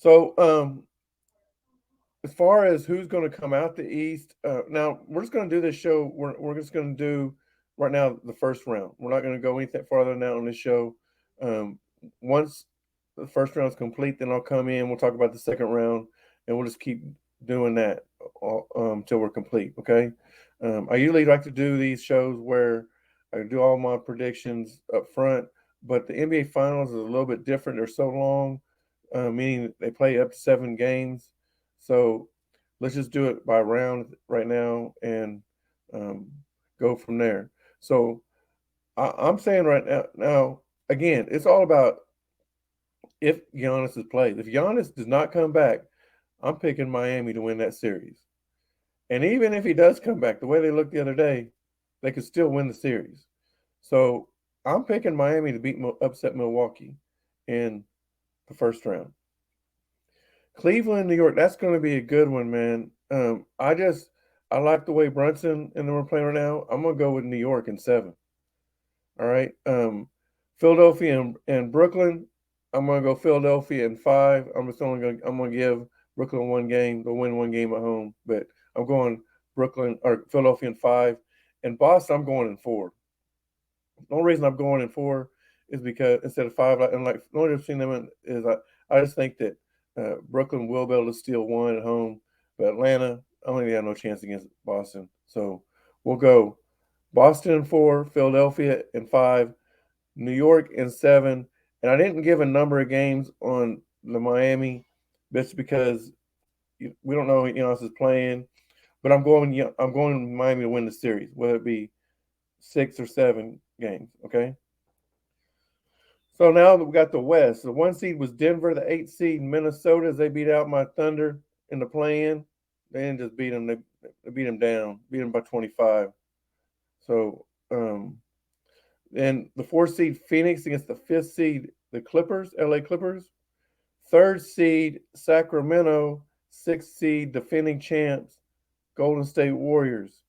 So, as far as who's going to come out the East, now we're just going to do this show. We're just going to do right now the first round. We're not going to go anything farther than that on this show. Um, Once the first round is complete, then I'll come in. We'll talk about the second round, and we'll just keep doing that till we're complete. Okay. I usually like to do these shows where I do all my predictions up front, but the NBA Finals is a little bit different. They're so long, meaning they play up to 7 games. So let's just do it by round right now and um, go from there. So I'm saying right now, again, it's all about if Giannis is played. If Giannis does not come back, I'm picking Miami to win that series. And even if he does come back, the way they looked the other day, they could still win the series. So I'm picking Miami to upset Milwaukee in the first round. Cleveland, New York, that's going to be a good one, man. I like the way Brunson and them are playing right now. I'm gonna go with New York in 7. All right. Philadelphia and Brooklyn. I'm gonna go Philadelphia in 5. I'm gonna give Brooklyn 1 game. They'll win 1 game at home, but I'm going Brooklyn or Philadelphia in 5, and Boston. I'm going in 4. The only reason I'm going in 4 is because instead of 5, and like the only difference between them is I just think that Brooklyn will be able to steal 1 at home, but Atlanta, I don't think they have no chance against Boston. So we'll go Boston in 4, Philadelphia in 5, New York in 7, and I didn't give a number of games on the Miami, just because we don't know who Giannis is playing. But I'm going Miami to win the series, whether it be 6 or 7 games. Okay. So now that we got the West, the 1 seed was Denver, the 8 seed Minnesota as they beat out my Thunder in the play-in. They didn't just beat them; they beat them down, beat them by 25. So, and the 4 seed Phoenix against the 5th seed the Clippers, LA Clippers. 3rd seed Sacramento, 6th seed defending champs Golden State Warriors.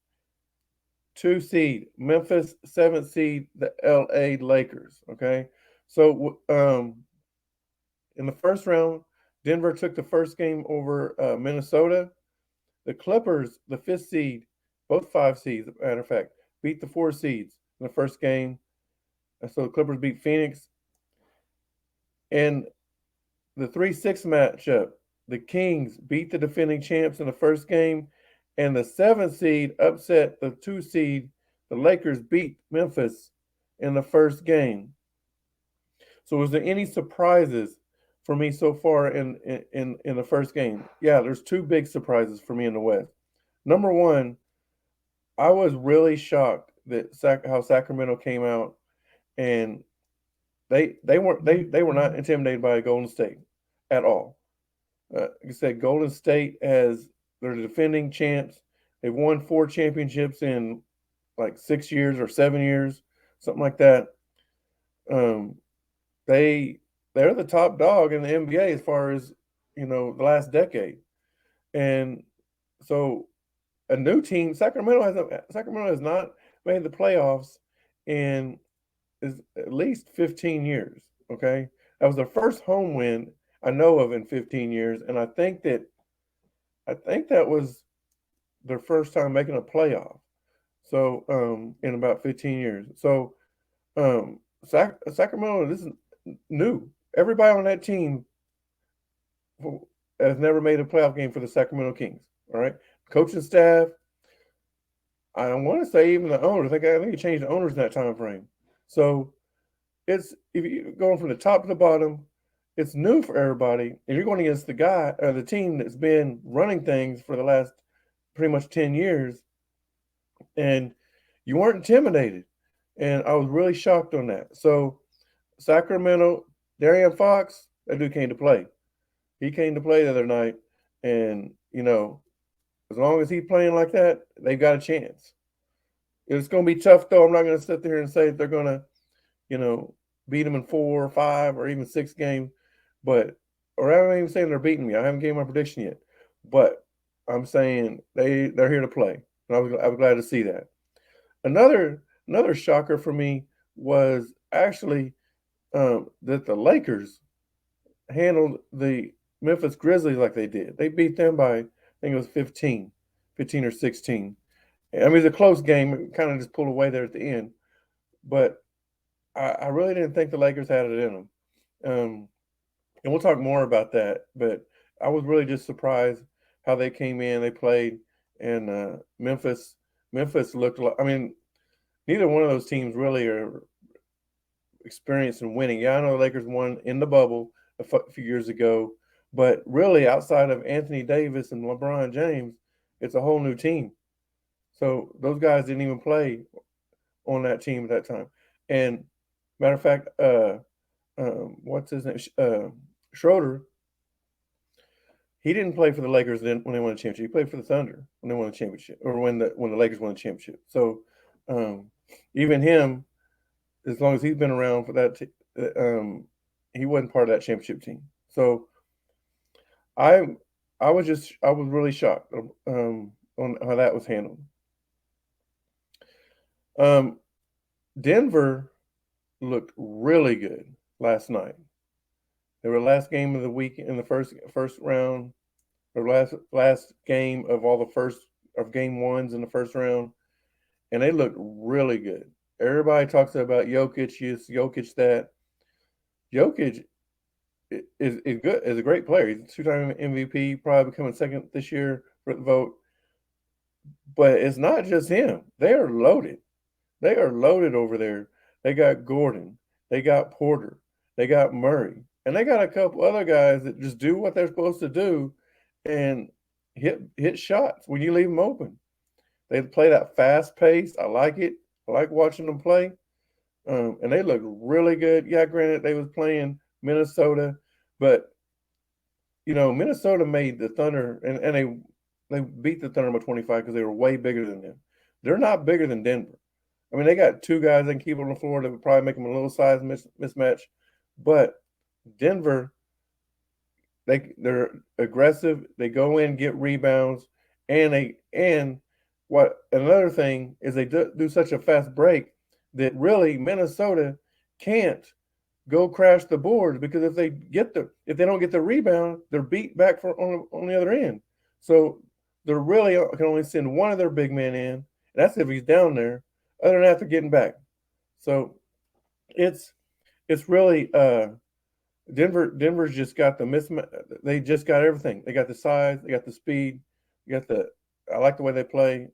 2 seed Memphis, 7th seed the LA Lakers. Okay, so in the first round, Denver took the first game over Minnesota. The Clippers, the 5th seed, both 5 seeds, matter of fact, beat the 4 seeds in the first game. So the Clippers beat Phoenix. And the 3-6 matchup, the Kings beat the defending champs in the first game, and the 7th seed upset the 2 seed. The Lakers beat Memphis in the first game. So, was there any surprises for me so far in the first game? Yeah, there's 2 big surprises for me in the West. Number one, I was really shocked that how Sacramento came out, and they were not intimidated by Golden State at all. Like I said, Golden State has they're the defending champs. They've won 4 championships in like 6 years or 7 years, something like that. Um, they they're the top dog in the NBA as far as the last decade, and so a new team. Sacramento has not made the playoffs in is at least 15 years. Okay, that was their first home win I know of in 15 years, and I think that was their first time making a playoff. So in about 15 years. So Sacramento, this is new. Everybody on that team has never made a playoff game for the Sacramento Kings. All right, coaching staff. I don't want to say even the owners. I think he changed the owners in that time frame. So it's if you're going from the top to the bottom, it's new for everybody, and you're going against the guy or the team that's been running things for the last pretty much 10 years, and you weren't intimidated. And I was really shocked on that. So Sacramento, Darian Fox, that dude came to play. He came to play the other night, and as long as he's playing like that, they've got a chance. It's going to be tough, though. I'm not going to sit there and say they're going to, you know, beat them in 4 or 5 or even 6 games, but or I'm not even saying they're beating me. I haven't given my prediction yet, but I'm saying they're here to play, and I was glad to see that. Another shocker for me was actually that the Lakers handled Memphis Grizzlies like they did. They beat them by, I think it was 15 or 16. I mean, it's a close game. It kind of just pulled away there at the end. But I really didn't think the Lakers had it in them. Um, and we'll talk more about that. But I was really just surprised how they came in, they played, and Memphis looked. I mean, neither one of those teams really are experienced in winning. Yeah, I know the Lakers won in the bubble a few years ago, but really outside of Anthony Davis and LeBron James, it's a whole new team. So those guys didn't even play on that team at that time. And matter of fact, what's his name? Schroeder. He didn't play for the Lakers then when they won the championship. He played for the Thunder when they won the championship, or when the Lakers won the championship. So um, even him, as long as he's been around for that, he wasn't part of that championship team. So I I was really shocked on how that was handled. Um, Denver looked really good last night. They were the last game of the week in the first round, or last game of all the first of game ones in the first round, and they looked really good. Everybody talks about Jokic, this, Jokic that. Jokic is good, is a great player. He's a two-time MVP, probably becoming second this year for the vote. But it's not just him. They are loaded. They are loaded over there. They got Gordon, they got Porter, they got Murray, and they got a couple other guys that just do what they're supposed to do and hit shots when you leave them open. They play that fast pace. I like it. I like watching them play. And they look really good. Yeah, granted they was playing Minnesota, but Minnesota made the Thunder, and they beat the Thunder by 25 because they were way bigger than them. They're not bigger than Denver. I mean, they got two guys they can keep on the floor that would probably make them a little size mismatch, but Denver, they're aggressive. They go in, get rebounds, and what another thing is they do such a fast break that really Minnesota can't go crash the boards, because if they don't get the rebound, they're beat back on the other end. So they're really can only send one of their big men in. That's if he's down there. Other than that, they're getting back. So it's really Denver's just got the mismatch. They just got everything. They got the size, they got the speed, they got the. I like the way they play.